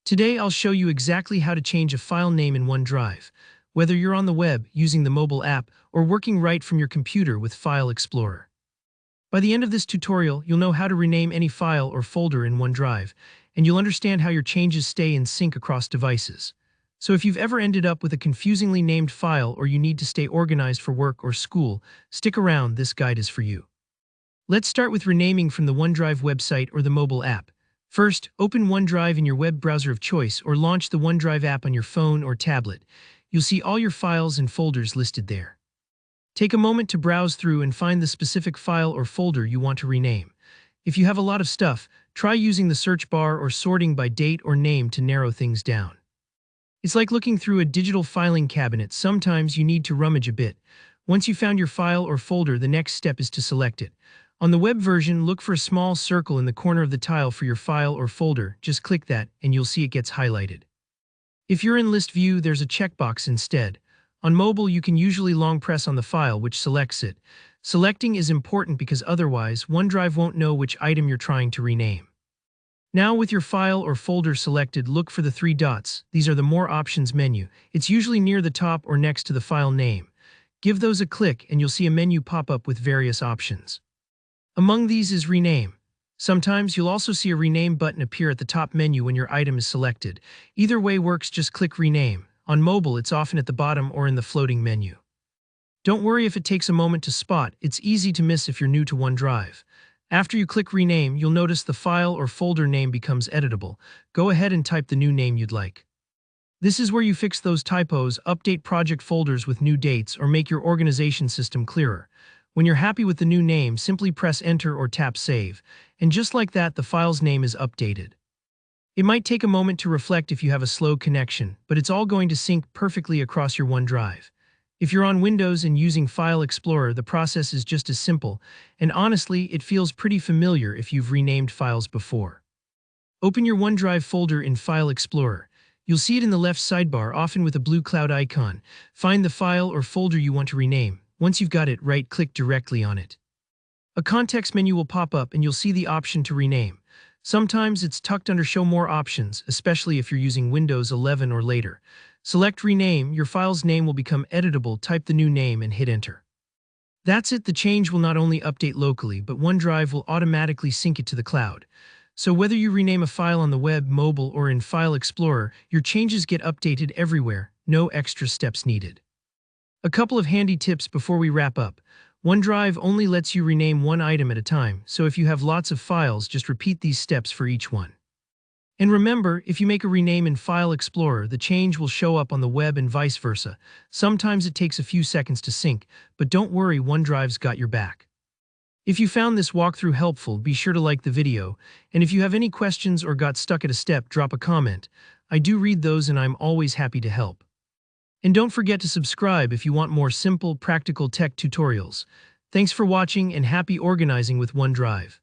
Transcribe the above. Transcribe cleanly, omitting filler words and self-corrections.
Today I'll show you exactly how to change a file name in OneDrive, whether you're on the web using the mobile app or working right from your computer with File Explorer. By the end of this tutorial, you'll know how to rename any file or folder in OneDrive, and you'll understand how your changes stay in sync across devices. So if you've ever ended up with a confusingly named file or you need to stay organized for work or school, stick around, this guide is for you. Let's start with renaming from the OneDrive website or the mobile app. First, open OneDrive in your web browser of choice or launch the OneDrive app on your phone or tablet. You'll see all your files and folders listed there. Take a moment to browse through and find the specific file or folder you want to rename. If you have a lot of stuff, try using the search bar or sorting by date or name to narrow things down. It's like looking through a digital filing cabinet. Sometimes you need to rummage a bit. Once you found your file or folder, the next step is to select it. On the web version, look for a small circle in the corner of the tile for your file or folder. Just click that and you'll see it gets highlighted. If you're in list view, there's a checkbox instead. On mobile, you can usually long press on the file, which selects it. Selecting is important because otherwise, OneDrive won't know which item you're trying to rename. Now with your file or folder selected, look for the three dots. These are the More Options menu. It's usually near the top or next to the file name. Give those a click and you'll see a menu pop up with various options. Among these is Rename. Sometimes you'll also see a Rename button appear at the top menu when your item is selected. Either way works, just click Rename. On mobile, it's often at the bottom or in the floating menu. Don't worry if it takes a moment to spot. It's easy to miss if you're new to OneDrive. After you click Rename, you'll notice the file or folder name becomes editable. Go ahead and type the new name you'd like. This is where you fix those typos, update project folders with new dates, or make your organization system clearer. When you're happy with the new name, simply press Enter or tap Save, and just like that, the file's name is updated. It might take a moment to reflect if you have a slow connection, but it's all going to sync perfectly across your OneDrive. If you're on Windows and using File Explorer, the process is just as simple, and honestly, it feels pretty familiar if you've renamed files before. Open your OneDrive folder in File Explorer. You'll see it in the left sidebar, often with a blue cloud icon. Find the file or folder you want to rename. Once you've got it, right-click directly on it. A context menu will pop up and you'll see the option to rename. Sometimes it's tucked under Show More Options, especially if you're using Windows 11 or later. Select Rename, your file's name will become editable, type the new name and hit Enter. That's it, the change will not only update locally, but OneDrive will automatically sync it to the cloud. So whether you rename a file on the web, mobile, or in File Explorer, your changes get updated everywhere, no extra steps needed. A couple of handy tips before we wrap up. OneDrive only lets you rename one item at a time, so if you have lots of files, just repeat these steps for each one. And remember, if you make a rename in File Explorer, the change will show up on the web and vice versa. Sometimes it takes a few seconds to sync, but don't worry, OneDrive's got your back. If you found this walkthrough helpful, be sure to like the video, and if you have any questions or got stuck at a step, drop a comment. I do read those and I'm always happy to help. And don't forget to subscribe if you want more simple, practical tech tutorials. Thanks for watching and happy organizing with OneDrive.